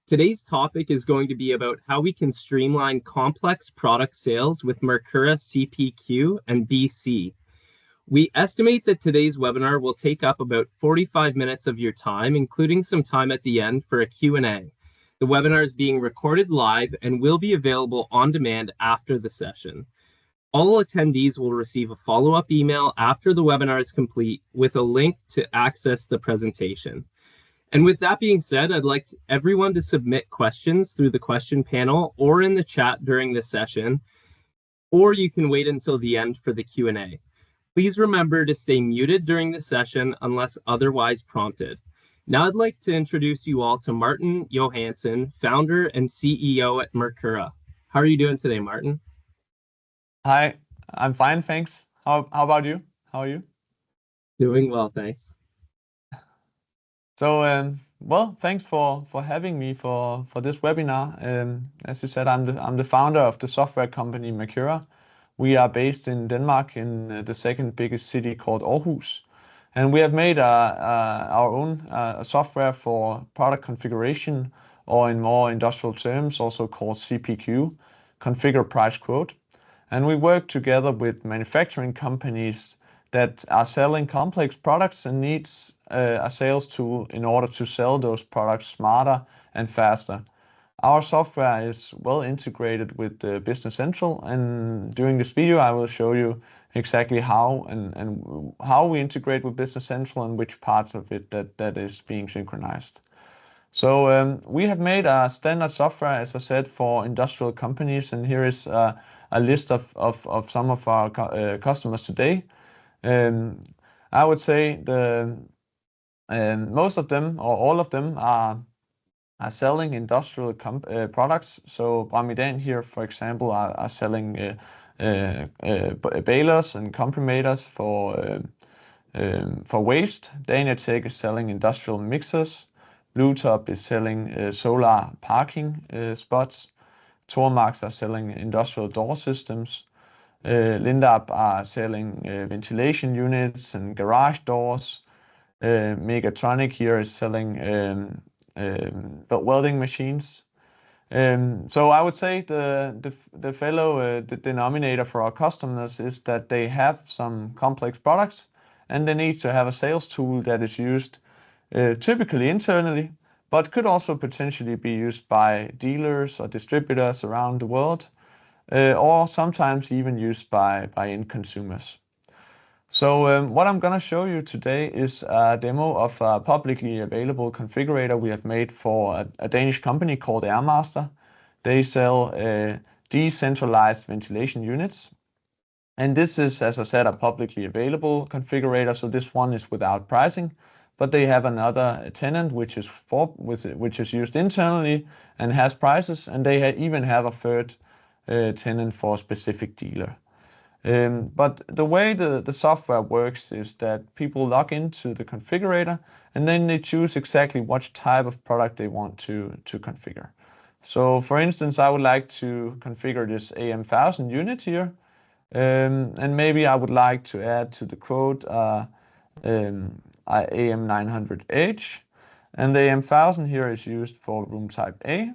Today's topic is going to be about how we can streamline complex product sales with Mercura CPQ and BC. We estimate that today's webinar will take up about 45 minutes of your time, including some time at the end for a Q&A. The webinar is being recorded live and will be available on demand after the session. All attendees will receive a follow-up email after the webinar is complete with a link to access the presentation. And with that being said, I'd like everyone to submit questions through the question panel or in the chat during the session, or you can wait until the end for the Q&A. Please remember to stay muted during the session unless otherwise prompted. Now I'd like to introduce you all to Martin Johansson, founder and CEO at Mercura. How are you doing today, Martin? Hi, I'm fine, thanks. How about you? How are you? Doing well, thanks. So, well, thanks for having me for this webinar. As you said, I'm the founder of the software company Mercura. We are based in Denmark in the second biggest city called Aarhus. And we have made our own software for product configuration, or in more industrial terms, also called CPQ, Configure Price Quote. And we work together with manufacturing companies that are selling complex products and needs a sales tool in order to sell those products smarter and faster. Our software is well integrated with Business Central, and during this video I will show you exactly how and how we integrate with Business Central and which parts of it that is being synchronized. So we have made a standard software, as I said, for industrial companies, and here is a list of some of our customers today. I would say most of them or all of them are selling industrial products. So Bramidan here, for example, are selling balers and comprimators for waste. Danatec is selling industrial mixers. Bluetop is selling solar parking spots. Tormax are selling industrial door systems. Lindab are selling ventilation units and garage doors. Megatronic here is selling welding machines. So I would say the fellow denominator for our customers is that they have some complex products and they need to have a sales tool that is used typically internally, but could also potentially be used by dealers or distributors around the world, or sometimes even used by end consumers. So what I'm going to show you today is a demo of a publicly available configurator we have made for a Danish company called Airmaster. They sell decentralized ventilation units. And this is, as I said, a publicly available configurator. So this one is without pricing, but they have another tenant which is used internally and has prices, and they even have a third tenant for a specific dealer. But the way the software works is that people log into the configurator and then they choose exactly what type of product they want to configure. So for instance, I would like to configure this AM1000 unit here, and maybe I would like to add to the quote AM900H, and the AM1000 here is used for room type A,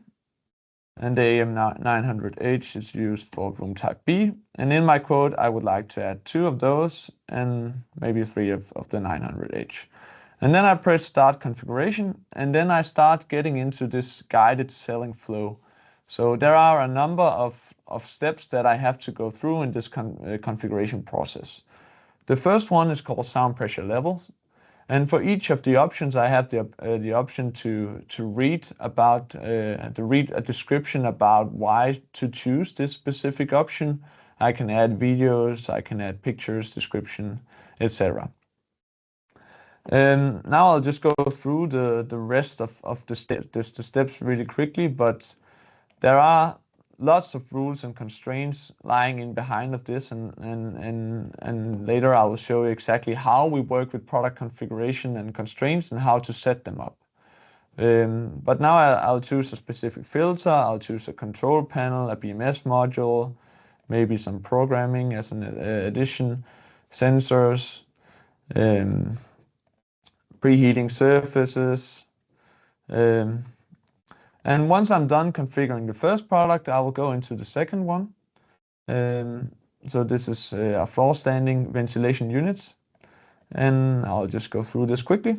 and the AM900H is used for room type B. And in my quote, I would like to add 2 of those and maybe 3 of the 900H. And then I press Start Configuration, and then I start getting into this guided selling flow. So there are a number of steps that I have to go through in this configuration process. The first one is called sound pressure levels. And for each of the options, I have the option to read a description about why to choose this specific option. I can add videos, I can add pictures, description, etc. Now I'll just go through the rest of the steps really quickly, but there are lots of rules and constraints lying in behind of this, and later I will show you exactly how we work with product configuration and constraints and how to set them up. But now I'll choose a specific filter, I'll choose a control panel, a BMS module, maybe some programming as an addition, sensors, preheating surfaces, And once I'm done configuring the first product, I will go into the second one. So this is a floor standing ventilation units, and I'll just go through this quickly.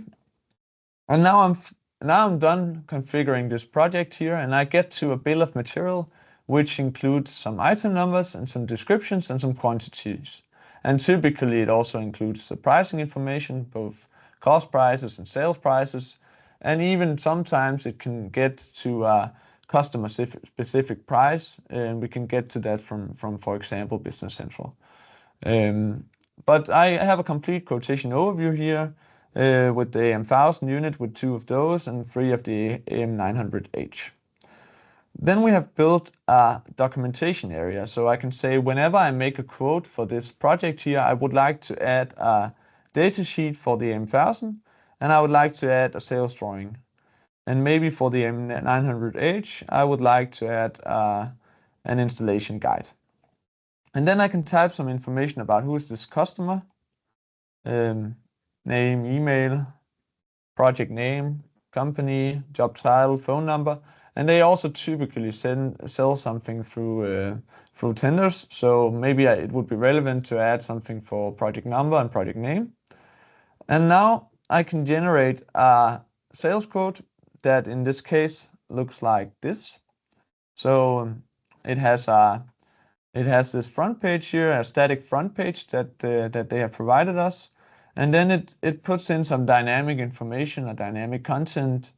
And now I'm done configuring this project here, and I get to a bill of material which includes some item numbers and some descriptions and some quantities. And typically it also includes the pricing information, both cost prices and sales prices, and even sometimes it can get to a customer specific price, and we can get to that from for example, Business Central. But I have a complete quotation overview here with the AM1000 unit with 2 of those and 3 of the AM900H. Then we have built a documentation area, so I can say whenever I make a quote for this project here, I would like to add a data sheet for the AM1000, and I would like to add a sales drawing. And maybe for the AM900H, I would like to add an installation guide. And then I can type some information about who is this customer, name, email, project name, company, job title, phone number, and they also typically sell something through tenders. So maybe it would be relevant to add something for project number and project name. And now I can generate a sales quote that in this case looks like this. So it has this front page here, a static front page that they have provided us. And then it puts in some dynamic information, a dynamic content,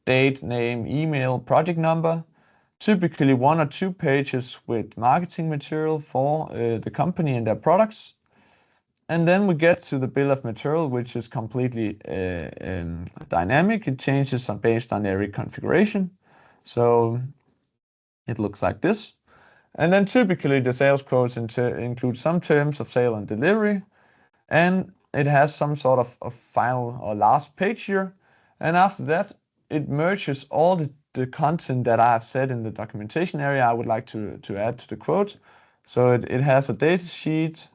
date, name, email, project number, typically 1 or 2 pages with marketing material for the company and their products. And then we get to the bill of material, which is completely dynamic. It changes based on every configuration. So it looks like this. And then typically the sales quotes include some terms of sale and delivery, and it has some sort of final or last page here. And after that, it merges all the content that I have said in the documentation area I would like to add to the quote. So it has a data sheet,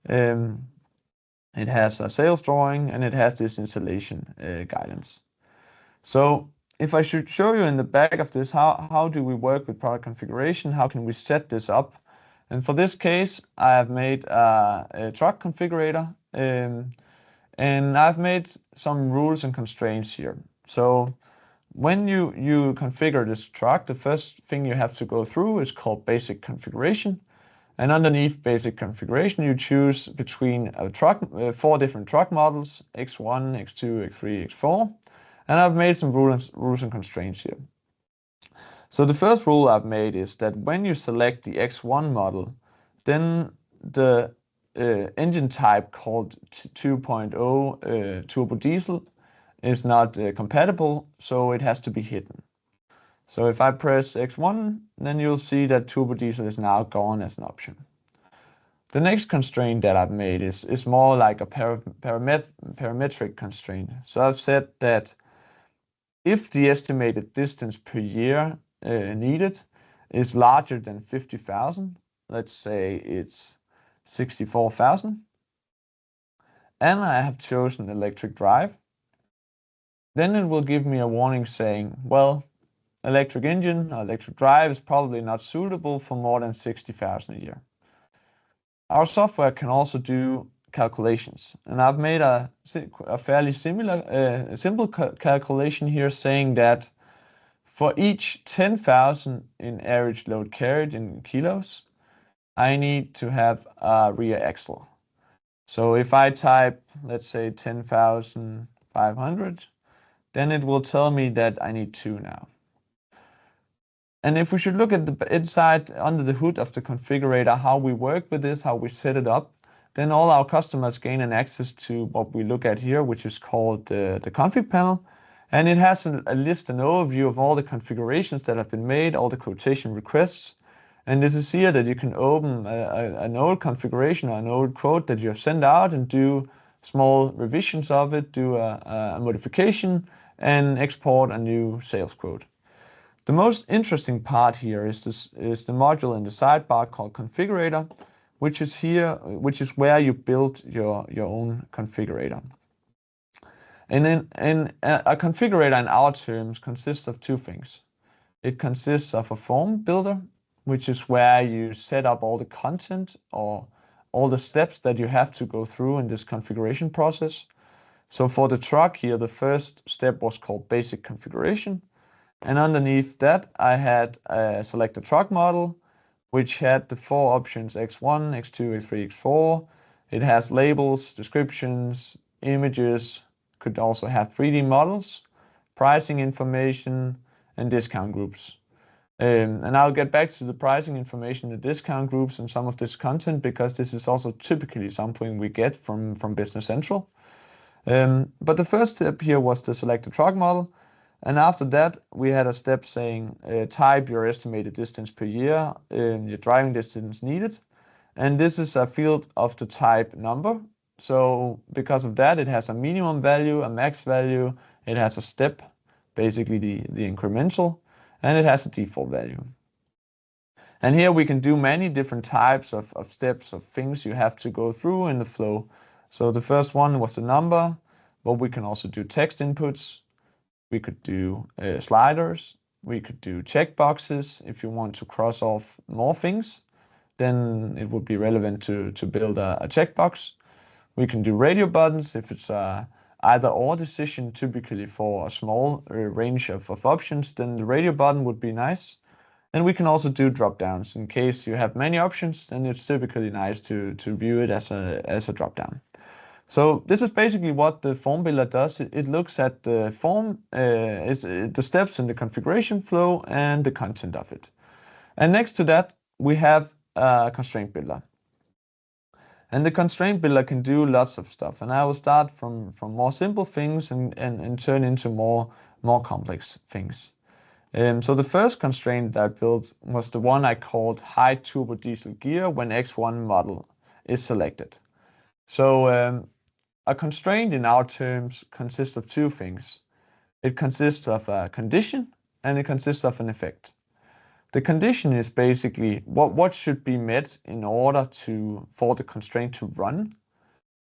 it has a sales drawing, and it has this installation guidance. So if I should show you in the back of this, how do we work with product configuration? How can we set this up? And for this case, I have made a truck configurator, and I've made some rules and constraints here. So when you configure this truck, the first thing you have to go through is called basic configuration. And underneath basic configuration, you choose between a truck, 4 different truck models, X1, X2, X3, X4. And I've made some rules and constraints here. So the first rule I've made is that when you select the X1 model, then the engine type called 2.0 turbo diesel is not compatible, so it has to be hidden. So if I press X1, then you'll see that turbo diesel is now gone as an option. The next constraint that I've made is more like a parametric constraint. So I've said that if the estimated distance per year needed is larger than 50,000, let's say it's 64,000, and I have chosen electric drive, then it will give me a warning saying, well, electric engine or electric drive is probably not suitable for more than 60,000 a year. Our software can also do calculations, and I've made a fairly simple calculation here saying that for each 10,000 in average load carried in kilos, I need to have a rear axle. So if I type, let's say 10,500, then it will tell me that I need 2 now. And if we should look at the inside under the hood of the configurator, how we work with this, how we set it up, then all our customers gain an access to what we look at here, which is called the config panel. And it has a list and overview of all the configurations that have been made, all the quotation requests. And this is here that you can open an old configuration or an old quote that you have sent out and do small revisions of it, do a modification, and export a new sales quote. The most interesting part here is the module in the sidebar called configurator, which is where you build your own configurator. And then a configurator in our terms consists of 2 things. It consists of a form builder, which is where you set up all the content or all the steps that you have to go through in this configuration process. So for the truck here, the first step was called basic configuration. And underneath that, I had a select a truck model, which had the 4 options X1, X2, X3, X4. It has labels, descriptions, images, could also have 3D models, pricing information, and discount groups. And I'll get back to the pricing information, the discount groups, and some of this content, because this is also typically something we get from Business Central. But the first step here was to select a truck model. And after that, we had a step saying type your estimated distance per year, your driving distance needed. And this is a field of the type number. So because of that, it has a minimum value, a max value, it has a step, basically the incremental, and it has a default value. And here we can do many different types of steps, of things you have to go through in the flow. So the first one was the number, but we can also do text inputs. We could do sliders. We could do checkboxes. If you want to cross off more things, then it would be relevant to build a checkbox. We can do radio buttons if it's a either or decision, typically for a small range of options, then the radio button would be nice. And we can also do drop downs. In case you have many options, then it's typically nice to view it as a drop down. So this is basically what the form builder does. It looks at the form, the steps in the configuration flow and the content of it. And next to that, we have a constraint builder. And the constraint builder can do lots of stuff. And I will start from more simple things and turn into more complex things. So the first constraint that I built was the one I called high turbo diesel gear when X1 model is selected. So a constraint in our terms consists of 2 things. It consists of a condition and it consists of an effect. The condition is basically what should be met in order for the constraint to run.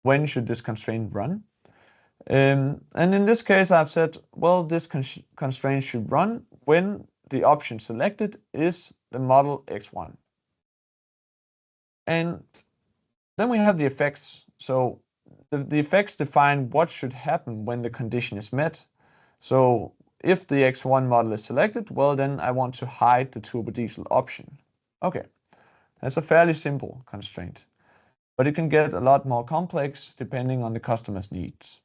When should this constraint run? And in this case, I've said, well, this constraint should run when the option selected is the model X1. And then we have the effects. So the effects define what should happen when the condition is met. So if the X1 model is selected, well, then I want to hide the turbo diesel option. Okay, that's a fairly simple constraint, but it can get a lot more complex depending on the customer's needs.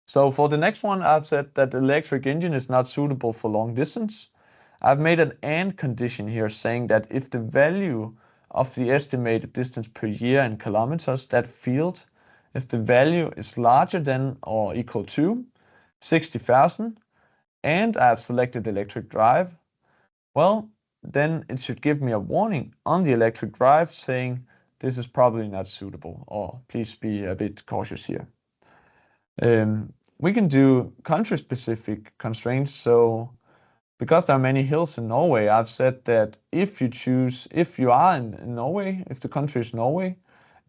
So for the next one, I've said that the electric engine is not suitable for long distance. I've made an and condition here saying that if the value of the estimated distance per year in kilometers, that field, if the value is larger than or equal to 60,000, and I've selected electric drive, well, then it should give me a warning on the electric drive saying this is probably not suitable, or please be a bit cautious here. We can do country-specific constraints. So because there are many hills in Norway, I've said that if you are in Norway, if the country is Norway,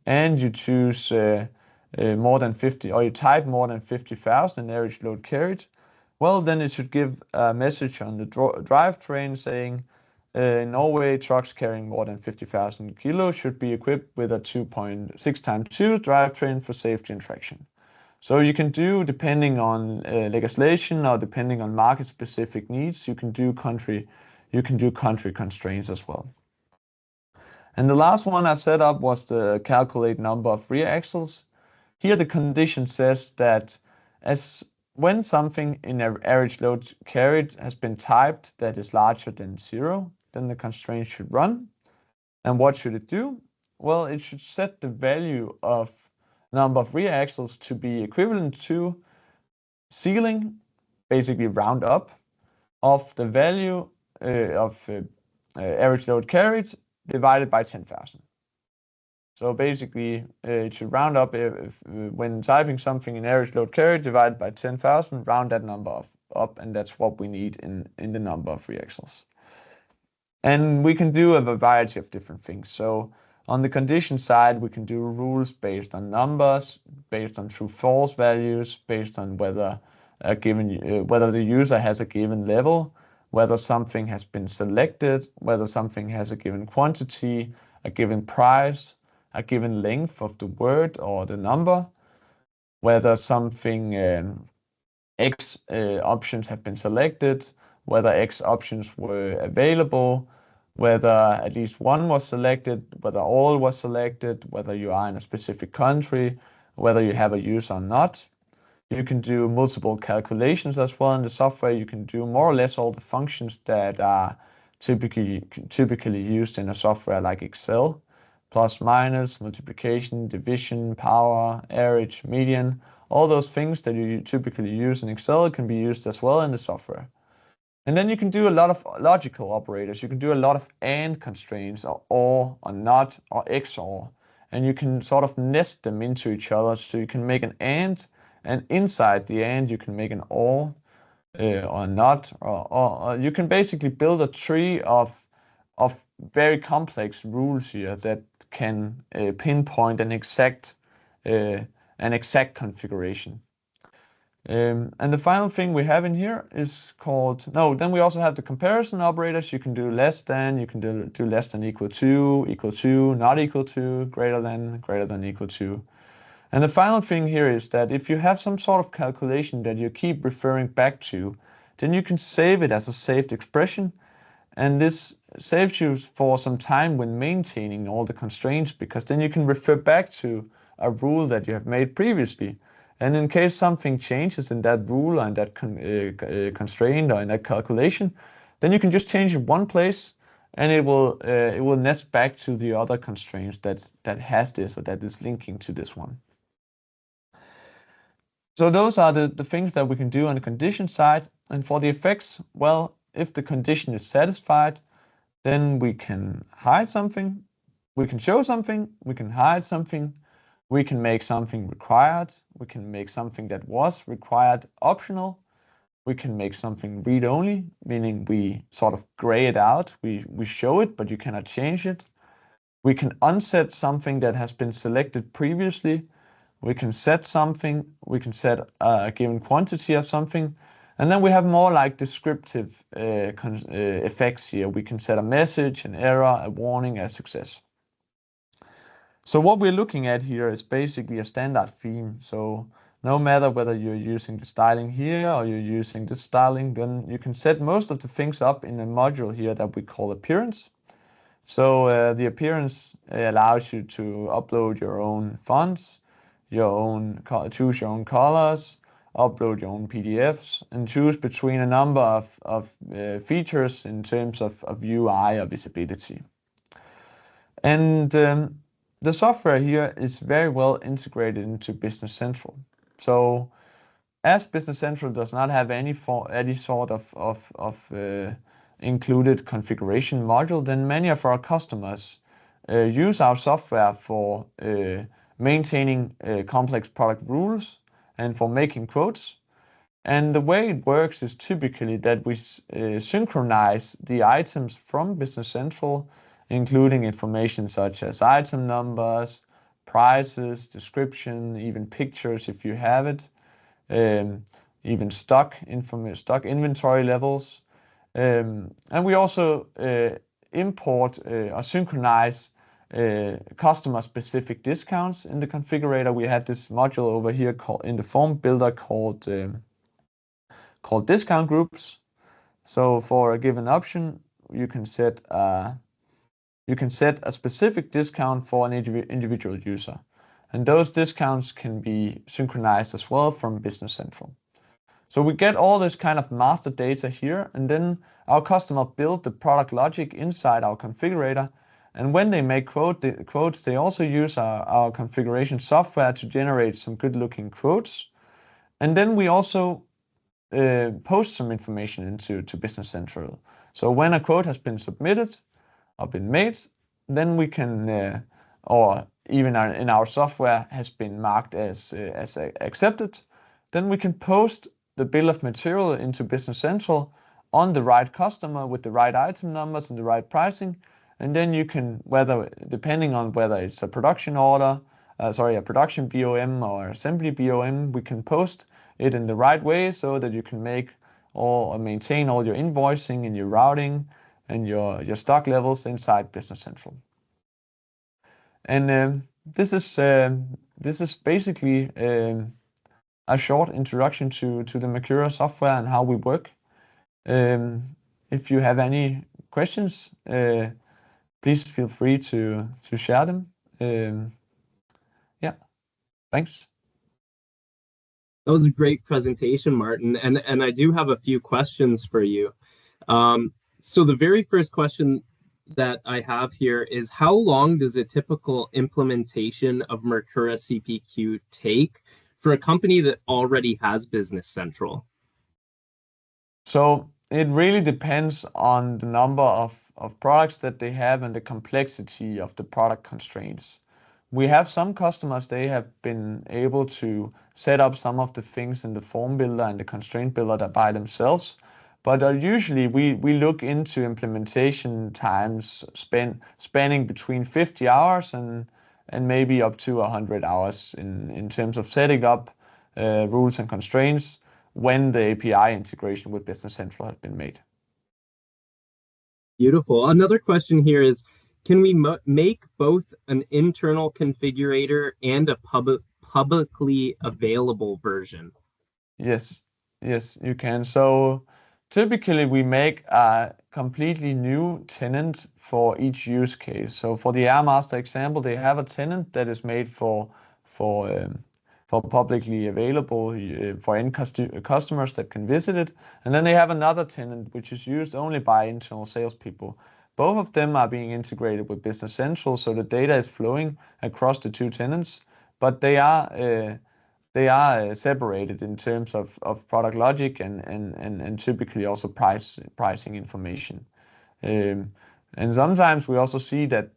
and you choose more than 50, or you type more than 50,000 average load carried, well, then it should give a message on the drivetrain saying in Norway, trucks carrying more than 50,000 kilos should be equipped with a 2.6x2 drivetrain for safety and traction. So you can do, depending on legislation or depending on market-specific needs, you can do country constraints as well. And the last one I've set up was the calculate number of rear axles. Here the condition says that when something in average load carried has been typed that is larger than 0, then the constraint should run. And what should it do? Well, it should set the value of number of rear axles to be equivalent to ceiling, basically round up, of the value of average load carried divided by 10,000. So basically, it should round up when typing something in average load carried divided by 10,000, round that number up, and that's what we need in the number of rear axles. And we can do a variety of different things. So on the condition side, we can do rules based on numbers, based on true/false values, based on whether the user has a given level. whether something has been selected, whether something has a given quantity, a given price, a given length of the word or the number, whether something X options have been selected, whether X options were available, whether at least one was selected, whether all was selected, whether you are in a specific country, whether you have a user or not. You can do multiple calculations as well in the software. You can do more or less all the functions that are typically used in a software like Excel: plus, minus, multiplication, division, power, average, median. All those things that you typically use in Excel can be used as well in the software. And then you can do a lot of logical operators. You can do a lot of AND constraints, or not, or XOR. And you can sort of nest them into each other. So you can make an AND, and inside the AND you can make an OR, or not, or you can basically build a tree of very complex rules here that can pinpoint an exact configuration. And the final thing we have in here is called, then we also have the comparison operators. You can do less than, you can do less than equal to, not equal to, greater than equal to. And the final thing here is that if you have some sort of calculation that you keep referring back to, then you can save it as a saved expression. And this saves you for some time when maintaining all the constraints, because then you can refer back to a rule that you have made previously. And in case something changes in that rule or in that constraint or in that calculation, then you can just change it one place, and it will nest back to the other constraints that has this, or that is linking to this one. So those are the things that we can do on the condition side. And for the effects, well, if the condition is satisfied, then we can hide something, we can show something, we can hide something, we can make something required, we can make something that was required optional, we can make something read-only, meaning we sort of gray it out, we show it, but you cannot change it. We can unset something that has been selected previously. We can set something, we can set a given quantity of something, and then we have more like descriptive effects here. We can set a message, an error, a warning, a success. So what we're looking at here is basically a standard theme. So no matter whether you're using the styling here or you're using this styling, then you can set most of the things up in a module here that we call appearance. So the appearance allows you to upload your own fonts, choose your own colors, upload your own PDFs, and choose between a number of features in terms of UI or visibility. And the software here is very well integrated into Business Central. So as Business Central does not have any sort of included configuration module, then many of our customers use our software for maintaining complex product rules and for making quotes. And the way it works is typically that we synchronize the items from Business Central, including information such as item numbers, prices, description, even pictures if you have it, even stock inventory levels. And we also import or synchronize customer-specific discounts in the configurator. We had this module over here in the form builder called discount groups. So for a given option, you can set a specific discount for an individual user, and those discounts can be synchronized as well from Business Central. So we get all this kind of master data here, and then our customer build the product logic inside our configurator. And when they make quotes, they also use our configuration software to generate some good looking quotes. And then we also post some information into Business Central. So when a quote has been submitted or been made, then we can, or even in our software has been marked as accepted, then we can post the bill of material into Business Central on the right customer with the right item numbers and the right pricing. And then you can, depending on whether it's a production order, a production BOM or assembly BOM, we can post it in the right way so that you can make or maintain all your invoicing and your routing and your stock levels inside Business Central. And this is basically a short introduction to the Mercura software and how we work. If you have any questions, please feel free to share them. Yeah, thanks. That was a great presentation, Martin. And I do have a few questions for you. So the very first question that I have here is, how long does a typical implementation of Mercura CPQ take for a company that already has Business Central? So it really depends on the number of products that they have and the complexity of the product constraints. We have some customers, they have been able to set up some of the things in the form builder and the constraint builder by themselves. But usually we look into implementation times spanning between 50 hours and maybe up to 100 hours in terms of setting up rules and constraints when the API integration with Business Central has been made. Beautiful. Another question here is, can we make both an internal configurator and a publicly available version? Yes, you can. So typically we make a completely new tenant for each use case. So for the Airmaster example, they have a tenant that is made for publicly available for end customers that can visit it. And then they have another tenant which is used only by internal salespeople. Both of them are being integrated with Business Central, so the data is flowing across the two tenants, but they are separated in terms of product logic and typically also pricing information. And sometimes we also see that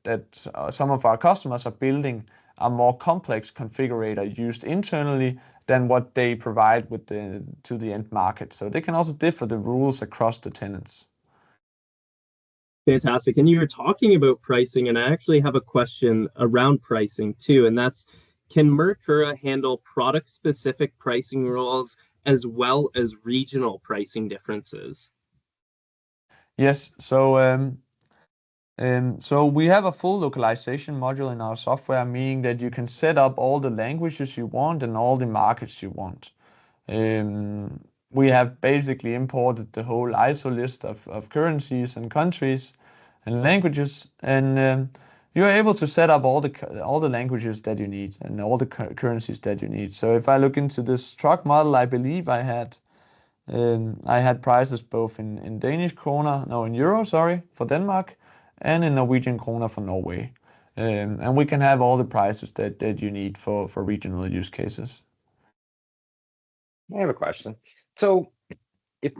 some of our customers are building a more complex configurator used internally than what they provide to the end market. So they can also differ the rules across the tenants. Fantastic. And you were talking about pricing, and I actually have a question around pricing too, and that's, can Mercura handle product-specific pricing rules as well as regional pricing differences? Yes, so we have a full localization module in our software, meaning that you can set up all the languages you want and all the markets you want. We have basically imported the whole ISO list of currencies and countries and languages, and you're able to set up all the languages that you need and all the currencies that you need. So if I look into this truck model, I believe I had prices both in euro, sorry, for Denmark, and in Norwegian kroner for Norway. And we can have all the prices that you need for regional use cases. I have a question. So if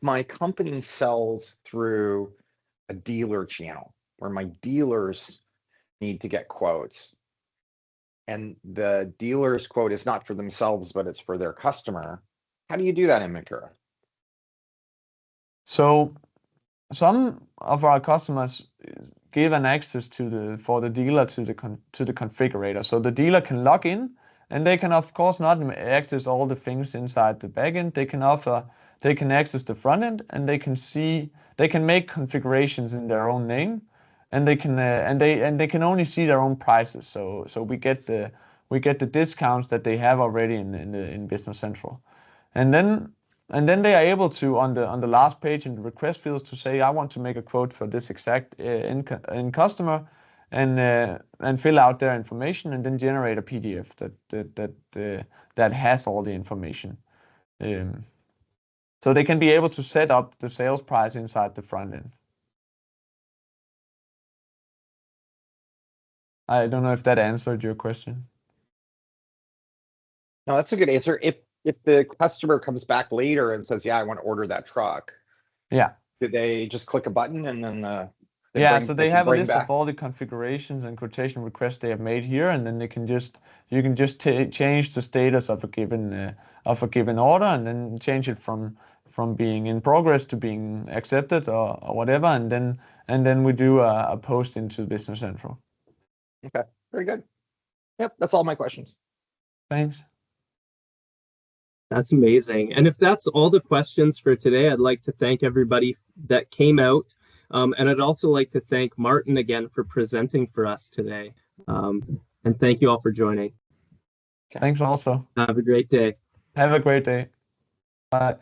my company sells through a dealer channel where my dealers need to get quotes, and the dealer's quote is not for themselves, but it's for their customer, how do you do that in Mercura? So some of our customers give an access for the dealer to the configurator. So the dealer can log in, and they can of course not access all the things inside the backend. They can access the front end, and they can make configurations in their own name, and they can only see their own prices. So we get the discounts that they have already in Business Central, and then they are able to on the last page in the request fields to say, I want to make a quote for this exact end customer, and fill out their information, and then generate a PDF that has all the information. So they can be able to set up the sales price inside the front end. I don't know if that answered your question. No, that's a good answer. If the customer comes back later and says, yeah, I want to order that truck. Yeah. Do they just click a button and then so they have a list of all the configurations and quotation requests they have made here, and then you can just change the status of a given order, and then change it from being in progress to being accepted or whatever, and then we do a post into Business Central. Okay, very good. Yep, that's all my questions. Thanks. That's amazing. And if that's all the questions for today, I'd like to thank everybody that came out. And I'd also like to thank Martin again for presenting for us today. And thank you all for joining. Thanks also. Have a great day. Have a great day. Bye.